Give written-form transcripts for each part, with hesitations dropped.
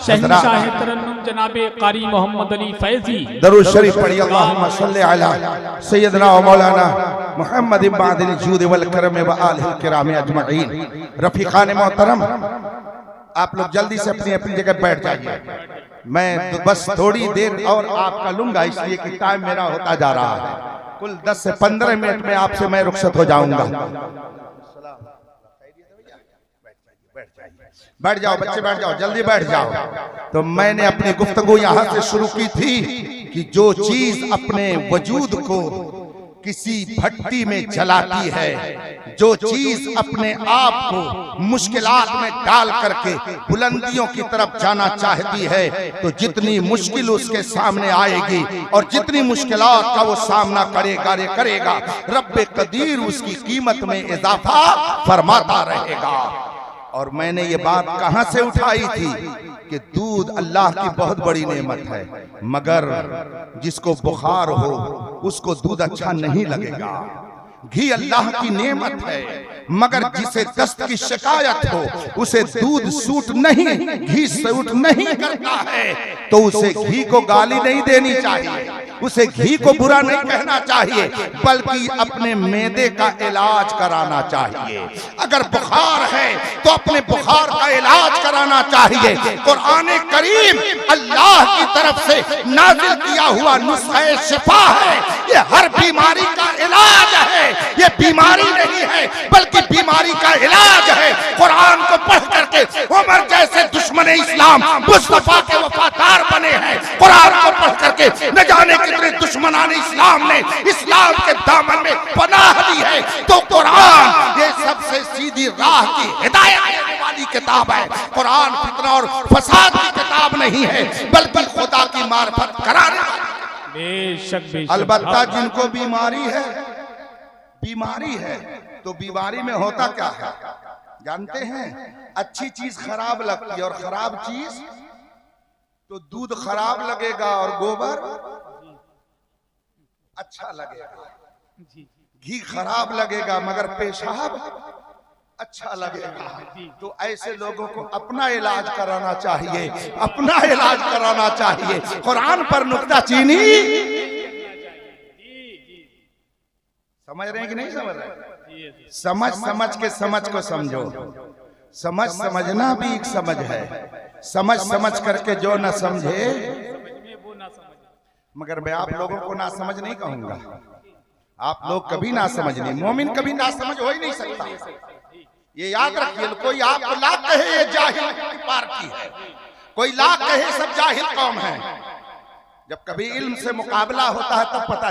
शहंशाह तरन्नुम जनाबे कारी मोहम्मद अली फैजी दरूद शरीफ पढ़िए। अल्लाहुम्मा सल्ली अला सय्यदना व मौलाना मुहम्मद इब्न जूद वल करम व आलिल किराम अजमईन। रफीकान मोहतरम, आप लोग जल्दी से अपनी अपनी जगह बैठ जाइए। मैं बस थोड़ी देर और आपका लूंगा, इसलिए कि टाइम मेरा होता जा रहा है। कुल 10 से 15 मिनट में आपसे मैं रुखसत हो जाऊंगा। बैठ जाओ बच्चे, बैठ जाओ, जल्दी बैठ जाओ। तो मैंने अपनी गुफ्तगू यहां से शुरू की थी कि जो चीज अपने वजूद को किसी भट्टी में जलाती है, जो चीज अपने आप को मुश्किलात में डाल करके बुलंदियों की तरफ जाना चाहती है, तो जितनी मुश्किल उसके सामने आएगी और जितनी मुश्किलात का वो सामना करेगा, रब्बे कदीर उसकी कीमत में इजाफा फरमाता रहेगा। और मैंने ये बात कहां से उठाई थी कि दूध अल्लाह की बहुत बड़ी नेमत है, मगर जिसको बुखार हो उसको दूध अच्छा नहीं लगेगा। घी अल्लाह की नेमत है, मगर जिसे दस्त की शिकायत हो उसे दूध सूट नहीं, घी सूट नहीं करता है, तो उसे घी को गाली नहीं देनी चाहिए, उसे घी को बुरा नहीं कहना चाहिए, बल्कि अपने मैदे का इलाज कराना चाहिए। अगर बुखार है तो अपने बुखार का इलाज कराना चाहिए। कुरान करीम अल्लाह की तरफ से नाजिल किया हुआ नुस्खा शिफा है, ये हर बीमारी का इलाज है। ये बीमारी नहीं है बल्कि बीमारी का इलाज है। कुरान को पढ़ करके उमर जैसे दुश्मन इस्लाम मुस्तफा के वफादार बने हैं। कुरान को पढ़ करके न जाने कितने दुश्मनान इस्लाम ने इस्लाम के दामन में पनाह ली है। तो कुरान ये सबसे सीधी राह की हिदायत देने वाली किताब है। कुरान फितना और फसाद की किताब नहीं है, बल्कि खुदा की मार्फत कराने वाली। बेशक अलबत्ता जिनको बीमारी है तो बीमारी में होता क्या है जानते हैं? अच्छी चीज खराब लगती है और खराब चीज तो दूध खराब लगेगा और गोबर अच्छा लगेगा, घी खराब लगेगा मगर पेशाब अच्छा लगेगा। तो ऐसे लोगों को अपना इलाज कराना चाहिए, अपना इलाज कराना चाहिए। कुरान पर नुक्ताचीनी समझ रहे हैं कि नहीं समझ रहे? समझ के समझ को समझो। समझना भी एक समझ है। समझ करके जो ना समझे, मगर मैं आप लोगों को ना समझ नहीं कहूंगा। आप लोग कभी ना समझ नहीं, मोमिन कभी ना समझ हो ही नहीं सकता। ये याद रखिए। कोई आपको लाख कहे ये जाहिल की पार्टी है, कोई लाख कहे सब जाहिल कौम है। जब कभी इल्म से मुकाबला होता है तब पता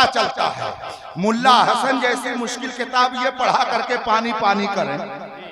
चलता है। मुल्ला हसन जैसी मुश्किल किताब ये पढ़ा करके पानी पानी करें,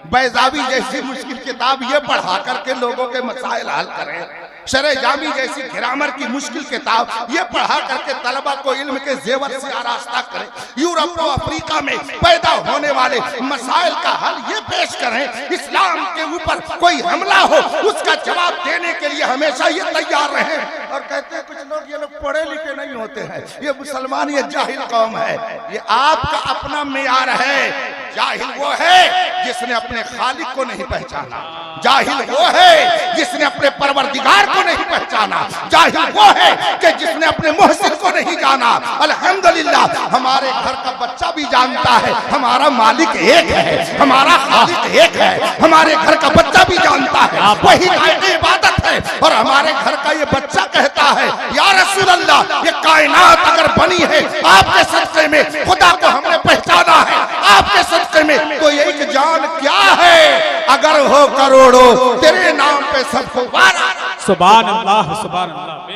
बैजावी जैसी मुश्किल किताब ये पढ़ा करके लोगों के मसाइल हल करें, शरे जामी जैसी ग्रामर की मुश्किल किताब ये पढ़ा करके तलबा को इल्म के जेवर से आरास्ता करें, यूरोप और अफ्रीका में पैदा होने वाले मसाइल का हल ये पेश करें। इस्लाम के ऊपर कोई हमला हो उसका जवाब देने के लिए हमेशा ये तैयार रहे। और कहते हैं कुछ लोग ये लोग पढ़े लिखे नहीं होते हैं, ये मुसलमान, ये जाहिल कौम है। ये आपका अपना मेयार है। जाहिल वो है जिसने अपने खालिक को नहीं पहचाना, जाहिल वो है जिसने अपने परवरदिगार को नहीं पहचाना, जाहिल वो है कि जिसने अपने मोहसिन को नहीं जाना। अल्हम्दुलिल्लाह हमारे घर का बच्चा भी जानता है हमारा मालिक एक है, हमारा खालिक एक है। हमारे घर का बच्चा भी जानता है वही इबादत है। और हमारे घर का ये बच्चा कहता है या रसूल अल्लाह, ये कायनात अगर बनी है आपके सदक़े में, खुदा को हमने पहचाना है आपके सदक़े में, तो एक जान क्या है? अगर हो करोड़ों तेरे नाम पे सबको वारा। सुभान अल्लाह, सुभान अल्लाह।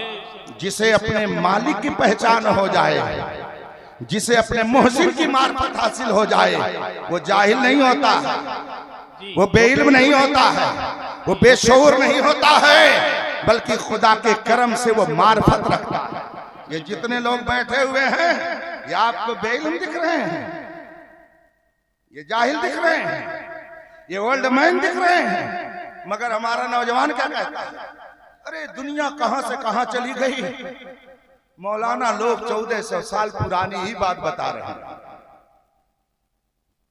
जिसे अपने मालिक की पहचान हो जाए, जिसे अपने मोहसिन की मार्फत हासिल हो जाए, वो जाहिल नहीं होता है, वो बेइल्म नहीं होता है, वो बेशऊर नहीं होता है, बल्कि खुदा के करम से वो मार्फत रखता है। ये जितने लोग बैठे हुए हैं ये आपको बेइल्म दिख रहे हैं, ये जाहिल दिख रहे हैं, ये ओल्ड मैन दिख रहे हैं, मगर हमारा नौजवान क्या कहता है? अरे दुनिया कहां से कहां चली गई। मौलाना लोग 1400 साल पुरानी ही बात बता रहे हैं,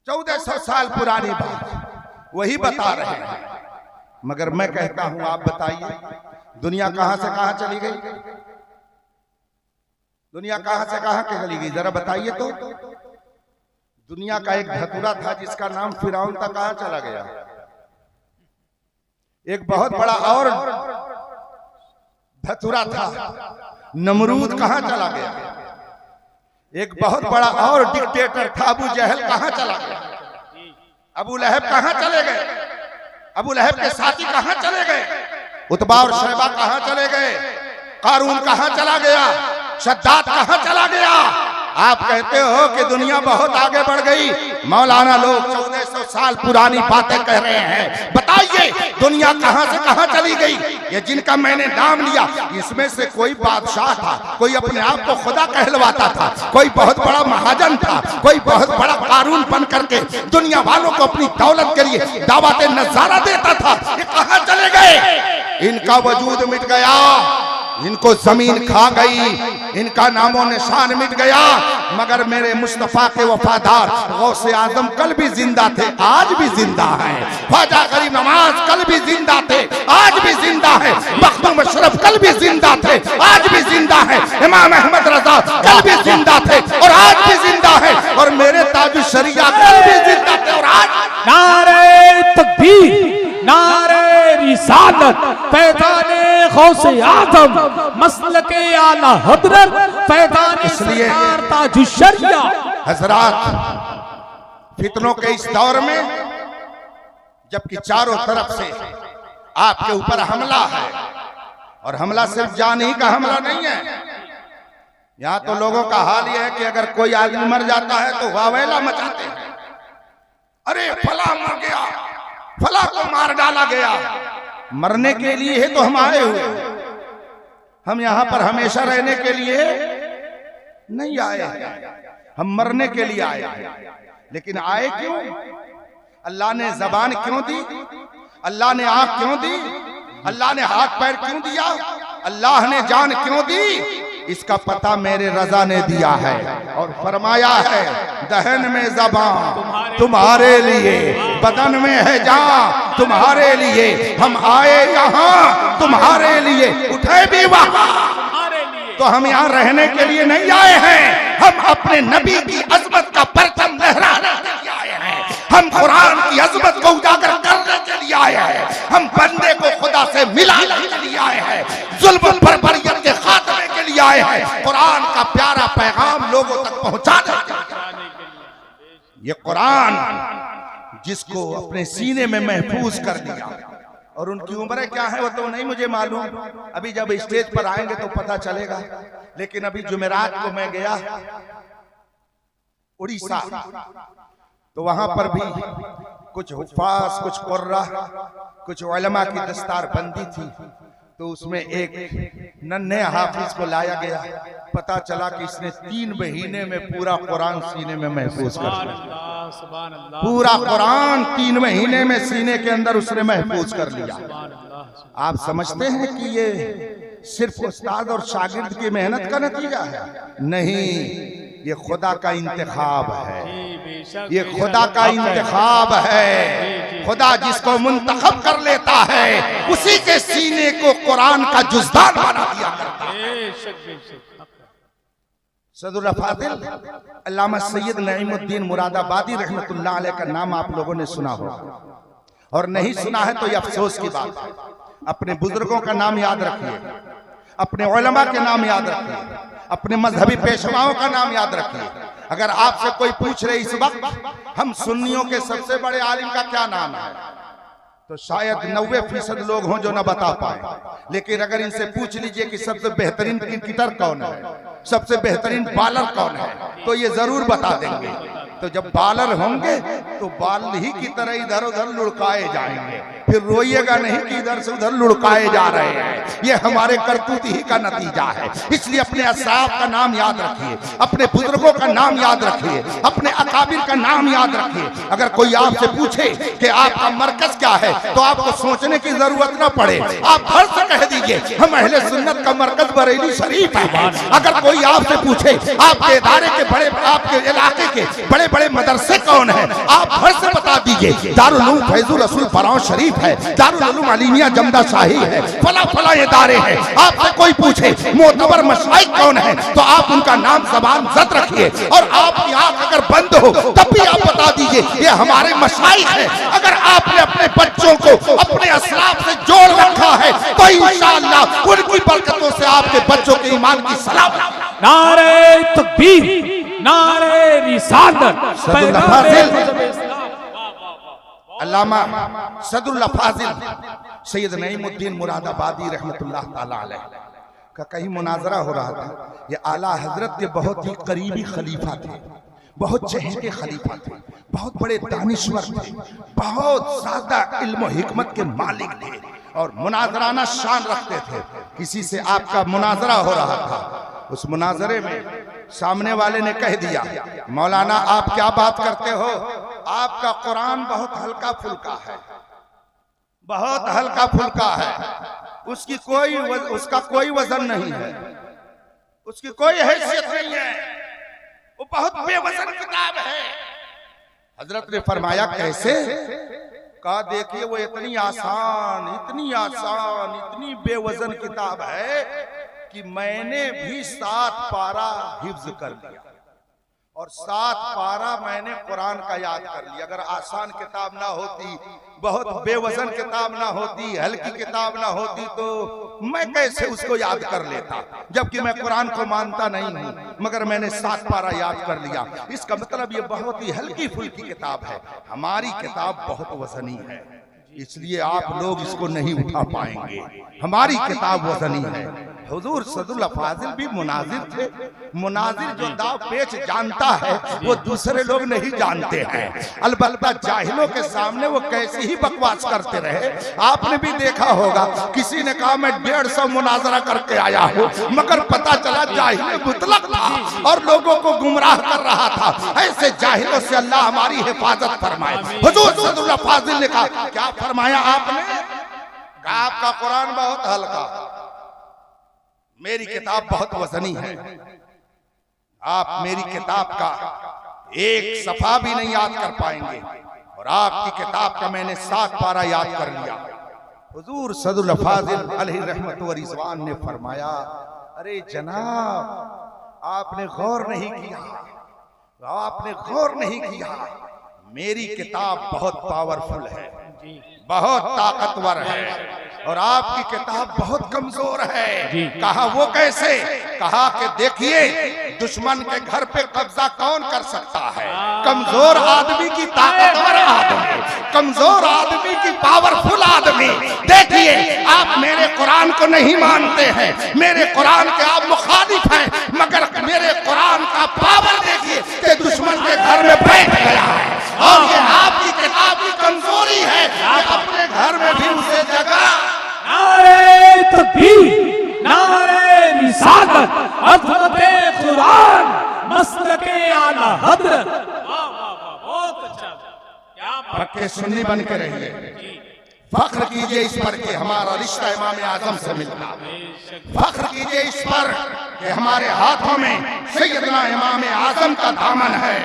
1400 साल पुरानी बात वही बता रहे हैं मगर मैं कहता हूं आप बताइए दुनिया कहां से कहां चली गई? दुनिया कहां से कहां चली गई जरा बताइए तो। दुनिया का एक धतूरा था जिसका नाम फिरौन था, कहां चला गया? एक बहुत बड़ा और धतूरा था नमरूद, कहां चला गया? एक बहुत बड़ा और डिक्टेटर था अबू जहल, कहां चला गया? अबू लहब कहां चले गए? अबू लहब के साथी कहां चले गए? उतबा और शैबा कहां चले गए? कारून कहां चला गया? शद्दाद कहां चला गया? आप कहते हो कि दुनिया बहुत आगे बढ़ गई, मौलाना लोग 1400 साल पुरानी बातें कह रहे हैं। बताइए दुनिया कहां से कहां चली गई? ये जिनका मैंने नाम लिया इसमें से कोई बादशाह था, कोई अपने आप को खुदा कहलवाता था, कोई बहुत बड़ा महाजन था, कोई बहुत बड़ा कारून बन करके दुनिया वालों को अपनी दौलत के लिए दावत नजारा देता था। ये कहां चले गए? इनका वजूद मिट गया, इनको जमीन खा गई, इनका नामो निशान मिट गया। मगर मेरे मुस्तफा के वफादार गौसे आजम कल भी जिंदा थे, आज भी जिंदा हैं। ख्वाजा गरीब नवाज कल भी जिंदा थे, आज भी जिंदा है। मखदूम अशरफ कल भी जिंदा थे, आज भी जिंदा है। इमाम अहमद रजा कल भी जिंदा थे और आज भी जिंदा है। और मेरे ताजुल शरिया कल भी जिंदा थे और आज। नारे तकबीर, नारे रिसालत, फैज़ाने गौसे आज़म, मसलके आला हज़रत, फैज़ाने सरकार ताजुल शरिया। हजरात, फितनों के इस दौर में जबकि चारों तरफ से आपके ऊपर हमला है, और हमला सिर्फ जानी का हमला नहीं है। यहां तो लोगों का हाल यह है कि अगर कोई आदमी मर जाता है तो वावेला मचाते हैं, अरे फला मर गया, फला को मार डाला गया। मरने के लिए है तो हम आए हुए, हम यहां पर हमेशा रहने के लिए नहीं आए, हम मरने के लिए आए। लेकिन आए क्यों? अल्लाह ने जबान क्यों दी? अल्लाह ने आंख क्यों दी? अल्लाह ने हाथ पैर क्यों दिया? अल्लाह ने जान क्यों दी? इसका पता मेरे रजा ने दिया है और फरमाया है दहन में जबान तुम्हारे लिए, बदन में है जान तुम्हारे लिए। हम आए यहाँ तुम्हारे लिए, उठे भी वहाँ। तो हम यहाँ रहने के लिए नहीं आए हैं, हम अपने नबी की अजमत का परचम लहराने के लिए आए हैं। हम कुरान की अजमत को उजागर करने के लिए आए हैं। हम बंदे को खुदा से मिलाने के लिए आए हैं, जुल्म बर्बरियत के खात्मे के लिए आए हैं, कुरान का प्यारा पैगाम लोगों तक पहुंचाने के लिए। ये कुरान जिसको अपने सीने में महफूज कर लिया, और उनकी उम्र क्या है वो तो नहीं मुझे मालूम, अभी जब स्टेज पर आएंगे तो पता चलेगा। लेकिन अभी जुमेरात को मैं गया उड़ीसा, तो वहां पर भी कुछ हुफ़ाज़, कुछ कुर्रा, कुछ उलमा की दस्तारबंदी थी। तो उसमें एक नन्हे हाफिज को लाया गया, पता चला कि इसने 3 महीने में पूरा कुरान सीने में महफूज कर लिया। पूरा कुरान 3 महीने में सीने के अंदर उसने महफूज कर लिया। आप समझते हैं कि ये सिर्फ उस्ताद और शागिर्द की मेहनत का नतीजा है? नहीं, ये खुदा का इंतखाब है, ये खुदा का इंतखाब है। खुदा जिसको मुंतखब कर लेता है उसी के सीने को कुरान का जुज़दान बना दिया करता है। सदरुल फादिल अल्लामा सैयद नईमुद्दीन मुरादाबादी रहमतुल्लाह अलैह का नाम आप लोगों ने सुना होगा, और नहीं सुना है तो ये अफसोस की बात है। अपने बुजुर्गों का नाम याद रखिए, अपने उलमा के नाम याद रखिए, अपने मजहबी पेशवाओं का नाम याद रखिए। अगर आपसे कोई पूछ रहे इस वक्त हम सुन्नियों के सबसे बड़े आलिम का क्या नाम है, तो शायद 90% लोग हों जो न बता पाए। लेकिन अगर इनसे पूछ लीजिए कि सबसे बेहतरीन क्रिकेटर कौन है, सबसे बेहतरीन बॉलर कौन है, तो ये जरूर बता देंगे। तो जब बॉलर होंगे तो बाल ही की तरह इधर उधर लुढ़काए जाएंगे, फिर रोइएगा नहीं कि इधर से उधर लुढ़काए जा रहे हैं। ये हमारे करतूत ही का नतीजा है। इसलिए अपने असलाफ का नाम याद रखिए, अपने बुजुर्गों का नाम याद रखिए, अपने अकाबिर का नाम याद रखिए। अगर कोई आपसे पूछे कि आपका मरकज क्या है तो आपको सोचने की जरूरत न पड़े, आप फर्ज से कह दीजिए हम अहले सुन्नत का मरकज बरेली शरीफ है। अगर कोई आपसे पूछे आपके इदारे के बड़े, आपके इलाके के बड़े बड़े मदरसे कौन है, आप फर्ज से बता दीजिए। दारुल उलूम फैजुल रसूल फराव शरीफ है, दारुल उलूम अलीमिया जमदा शाही है, फला फला ये दारे हैं। आपसे कोई पूछे मोतबर मशाइख कौन है तो आप उनका नाम ज़बान ज़द रखिए, और आपकी आंख अगर बंद हो तब भी आप बता दीजिए ये हमारे मशाइख हैं। अगर आपने अपने बच्चों को अपने असलाफ से जोड़ रखा है तो इंशाअल्लाह उनकी बरकतों से आपके बच्चों के ईमान की सलामत। नारे तकबीर, नारे रिसालत, सदुल्लाह फाजिल अल्लामा सदुल्लाह फाजिल सैयद नईमुद्दीन मुरादाबादी रहमतुल्लाह ताला अलैह का कहीं मुनाजरा हो रहा था। ये आला हजरत के बहुत ही करीबी खलीफा थे, बहुत चहेते खलीफा थे, बहुत बड़े दानिश्वर थे, बहुत ज्यादा इल्म और हिकमत के मालिक थे और मुनाजराना शान रखते थे। किसी से आपका मुनाजरा हो रहा था, उस मुनाजरे में सामने वाले ने कह दिया मौलाना आप क्या बात करते हो, आपका कुरान बहुत हल्का फुल्का है, बहुत हल्का फुल्का है, उसका कोई वजन नहीं है, उसकी कोई हैसियत नहीं है, वो बहुत बेवजन किताब है। हजरत ने फरमाया कैसे? कहा देखिए वो इतनी आसान, इतनी आसान, इतनी बेवजन किताब है कि मैंने भी 7 पारा हिफ्ज कर लिया और 7 पारा मैंने कुरान का याद कर लिया। अगर आसान किताब ना होती, बहुत बेवजन किताब ना होती, हल्की किताब ना होती तो मैं कैसे उसको याद कर लेता, जबकि मैं कुरान को मानता नहीं हूँ, मगर मैंने 7 पारा याद कर लिया। इसका मतलब ये बहुत ही हल्की फुल्की किताब है। हमारी किताब बहुत वजनी है, इसलिए आप लोग इसको नहीं उठा पाएंगे। हमारी किताब वजनी है। हुजूर सदुल्लाह फाजिल भी मुनाजिर थे। मुनाजिर जो दाव पेच जानता है वो दूसरे लोग नहीं जानते हैं। अलबत्ता जाहिलों के सामने वो कैसी ही बकवास करते रहे। आपने भी देखा होगा, किसी ने कहा मैं 150 मुनाजरा करके आया हूँ, मगर पता चला जाहिल मुतलक था और लोगों को गुमराह कर रहा था। ऐसे जाहिलों से अल्लाह हमारी हिफाजत फरमाए। हुजूर सदुल्लाह फाजिल ने कहा क्या फरमाया आपने? कहा आपका कुरान बहुत हल्का, मेरी किताब बहुत वजनी है। आप मेरी किताब का एक सफा भी नहीं याद कर पाएंगे और आपकी किताब का मैंने 7 पारा याद कर लिया। हुजूर सदुल्लाह फाजिल अलैहि रहमत व रिज़वान ने फरमाया अरे जनाब आपने गौर नहीं किया, आपने गौर नहीं किया, मेरी किताब बहुत पावरफुल है, बहुत ताकतवर है और आपकी किताब बहुत कमजोर है। कहा वो कैसे? कहा कि देखिए दुश्मन के घर पे कब्जा कौन कर सकता है? कमजोर आदमी की ताकतवर आदमी, कमजोर आदमी की पावरफुल आदमी। देखिए आप मेरे कुरान को नहीं मानते हैं, मेरे कुरान के आप मुखालिफ हैं, मगर मेरे कुरान का पावर देखिए कि दुश्मन के घर में बैठ गया है। और ये आपकी किताब की कमजोरी है, अपने घर में भी उसे जगह। नारे तकबीर, नारे रिसालत, अज़मते कुरान, मसलके आला हज़रत। वाह वाह वाह, बहुत अच्छा, क्या पक्के सुन्नी बन के रहिए। फख्र कीजिए इस पर कि हमारा रिश्ता इमाम आजम से मिलता। फख्र कीजिए इस पर कि हमारे हाथों में सैयदना इमाम आजम का दामन है।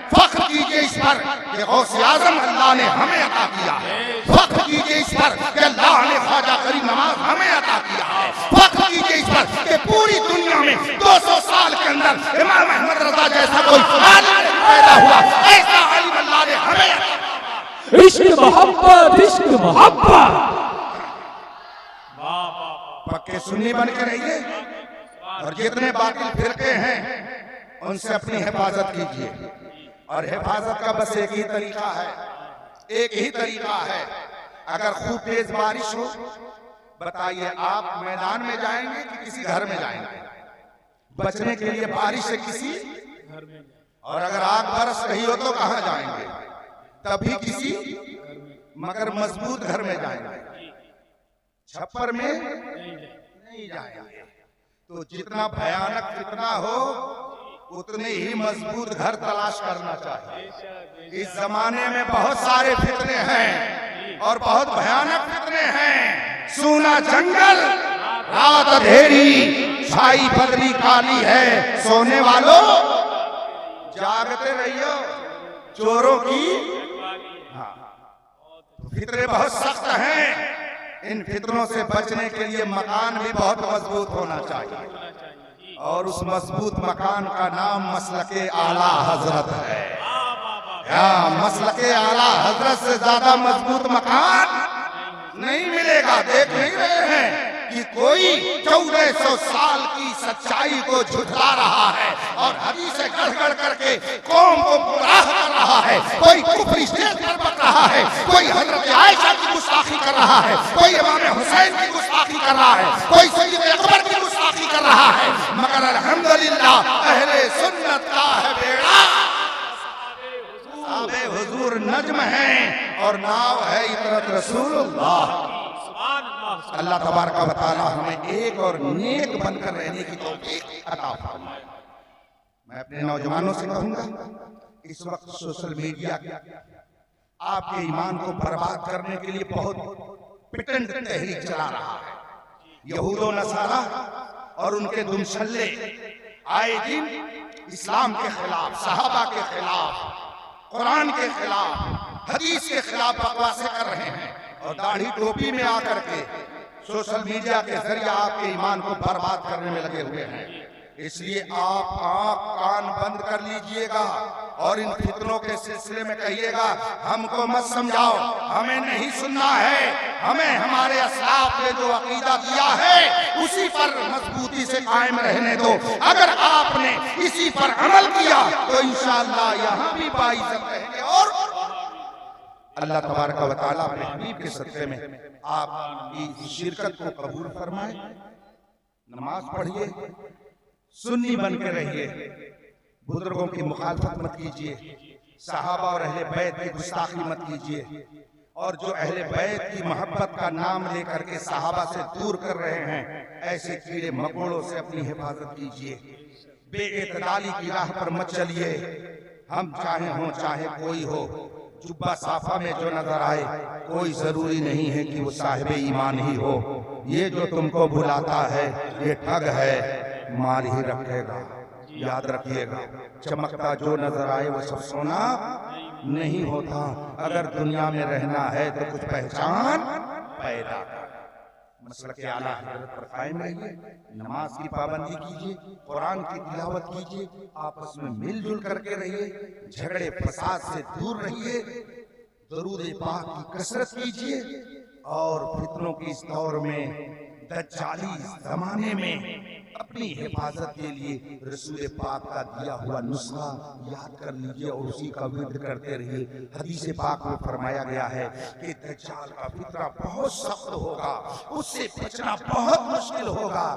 फख्र कीजिए इस पर कि गौसे आजम अल्लाह ने हमें अता किया है। फख्र कीजिए इस पर कि अल्लाह ने ख्वाजा करीम नवाज हमें अता किया है। फख्र कीजिए इस पर कि पूरी दुनिया में 200 साल के अंदर इमाम अहमद रजा जैसा कोई आलिम पैदा हुआ, ऐसा आलिम अल्लाह ने हमें अता किया। इश्क मोहब्बत, इश्क मोहब्बत। पक्के सुन्नी बन के रहिए और जितने बातिल फिरके हैं उनसे अपनी हिफाजत कीजिए। और हिफाजत का बस एक ही तरीका है, एक ही तरीका है। अगर खूब तेज बारिश हो, बताइए आप मैदान में जाएंगे कि किसी घर में जाएंगे बचने के लिए बारिश से? किसी घर में। और अगर आग बरस रही हो तो कहां जाएंगे? तभी किसी, मगर मजबूत घर में जाएंगे, छप्पर में नहीं जाएंगे। तो जितना भयानक फितना हो उतने ही मजबूत घर तलाश करना चाहिए। इस जमाने में बहुत सारे फितने हैं और बहुत भयानक फितने हैं। सूना जंगल, रात अंधेरी, छाई बदली काली है, सोने वालों जागते रहियो, चोरों की। हाँ, फितरे बहुत सख्त हैं। इन फितरों से बचने के लिए मकान भी बहुत मजबूत होना चाहिए, और उस मजबूत मकान का नाम मसलके आला हजरत है। मसलके आला हजरत से ज्यादा मजबूत मकान नहीं मिलेगा। देख नहीं रहे हैं कि कोई 1400 साल की सच्चाई को झुठला रहा है और हदीस गढ़ करके कौम को गुमराह कर रहा है। कोई कुफरी स्टेज पर बक रहा है, कोई हजरत आयशा की गुस्ताखी कर रहा है, कोई इमाम हुसैन की गुस्ताखी कर रहा है, कोई सैयद अकबर की गुस्ताखी कर रहा है। मगर अल्हम्दुलिल्लाह अहले सुन्नत का है बेड़ा। साहबे हुजूर नज्म है और नाव है इतरत रसूलुल्लाह। अल्लाह तबारक व तआला हमें एक और नेक बनकर रहने की तौफीक अता फरमाए। मैं अपने नौजवानों से कहूंगा, इस वक्त सोशल मीडिया आपके ईमान को बर्बाद करने के लिए बहुत पिटंट तहरीक चला रहा है। यहूदो नसारा और उनके दुमशल्ले आए दिन इस्लाम के खिलाफ, सहाबा के खिलाफ, कुरान के खिलाफ, हदीस के खिलाफ बकवासें कर रहे हैं और दाढ़ी टोपी में आकर के सोशल मीडिया के जरिए आपके ईमान को बर्बाद करने में लगे हुए हैं। इसलिए आप आंख कान बंद कर लीजिएगा और इन फितनों के सिलसिले में कहिएगा हमको मत समझाओ, हमें नहीं सुनना है। हमें हमारे असलाफ ने जो अकीदा दिया है उसी पर मजबूती से कायम रहने दो। अगर आपने इसी पर अमल किया तो इंशाअल्लाह यहाँ भी बाइज्जत रहेंगे और अल्लाह तबारक व तआला अपने हबीब के सदक़े में आपकी शिरकत को कबूल फरमाए। नमाज पढ़िए, सुन्नी बन के रहिए, बुजुर्गों की मुखालफत मत कीजिए, सहाबा और अहले बैत की गुस्ताखी मत कीजिए, और जो अहले बैत की मोहब्बत का नाम लेकर के सहाबा से दूर कर रहे हैं ऐसे कीड़े मकोड़ों से अपनी हिफाजत कीजिए। बेइतदाली की राह पर मत चलिए। हम चाहे हो चाहे कोई हो, जुब्बा साफा में जो नजर आए कोई जरूरी नहीं है कि वो साहिब ईमान ही हो। ये जो तुमको बुलाता है ये ठग है, मार ही रखेगा, याद रखिएगा। चमकता जो नजर आए वो सब सोना नहीं होता। अगर दुनिया में रहना है तो कुछ पहचान पैदा कर। मसलके आला हजरत पर कायम रहिए, नमाज की पाबंदी कीजिए, कुरान की तिलावत कीजिए, आपस में मिलजुल करके रहिए, झगड़े फसाद से दूर रहिए, दरूद पाक की कसरत कीजिए और फितनों की इस दौर में, दज्जाली जमाने में अपनी हिफाजत के लिए रसूल पाक का दिया हुआ नुस्खा याद कर लीजिए और उसी का विर्द करते रहिए। हदीस पाक में फरमाया गया है कि दज्जाल का फितरा बहुत सख्त होगा, उससे बचना बहुत मुश्किल होगा।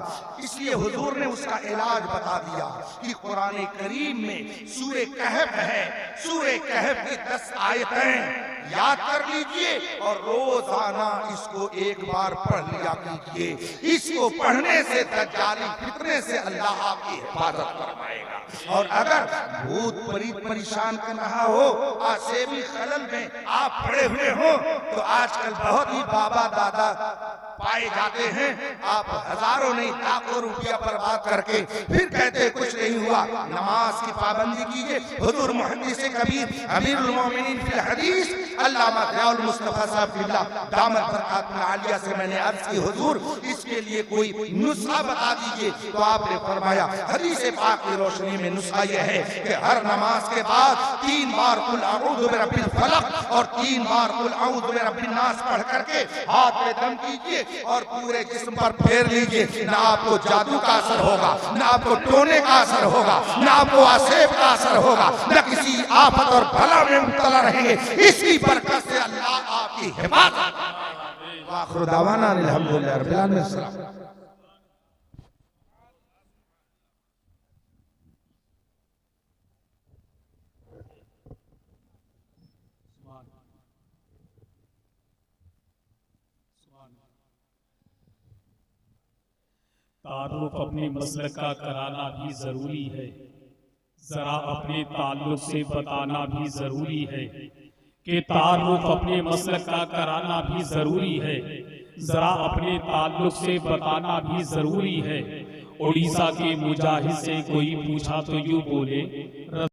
इसलिए हुजूर ने उसका इलाज बता दिया कि कुरान करीम में सूरे कहफ है, सूरे कहफ की 10 आयतें याद कर लीजिए और रोजाना इसको एक बार पढ़ लिया कीजिए। इसको पढ़ने से दज्जाली फितने से अल्लाह आपकी हिफाजत फरमाएगा। और अगर भूत प्रेत परेशान कर रहा हो, आसेबी खलल में आप पड़े हुए हो, तो आजकल बहुत ही बाबा दादा पाए जाते हैं। आप हजारों नहीं लाखों रुपया बर्बाद करके फिर कहते कुछ नहीं हुआ। नमाज की पाबंदी कीजिए। हुजूर मुहद्दिस कबीर अमीरुल मोमिनीन फिल हदीस अल्लामा ज़ियाउल मुस्तफा साहब क़िबला दामत बरकातुल आलिया से मैंने अर्ज की हुजूर इसके लिए कोई नुस्खा बता दीजिए। तो आपने फरमाया हदीस पाक की रोशनी में नुस्खा यह है कि हर नमाज के बाद 3 बार कुल अऊज़ु बिरब्बिल फलक और 3 बार कुल अऊज़ु बिरब्बिन नास पढ़ करके हाथ में दम कीजिए और पूरे जिस्म पर फेर लीजिए। ना आपको जादू का असर होगा, ना आपको टोने का असर होगा, ना आपको आसेब का असर होगा, न किसी आफत और भला में मुब्तला रहेंगे। इसकी बरकत से अल्लाह आपकी हिफाजत। आखिर दावाना अल्हम्दुलिल्लाह रब्बिल आलमीन। तारुफ अपने मसलक का कराना भी जरूरी है, जरा अपने ताल्लुक से बताना भी जरूरी है कि तारुफ अपने मसलक का कराना भी जरूरी है, जरा अपने ताल्लुक से बताना भी जरूरी है। उड़ीसा के मुजाहिद से कोई पूछा तो यूं बोले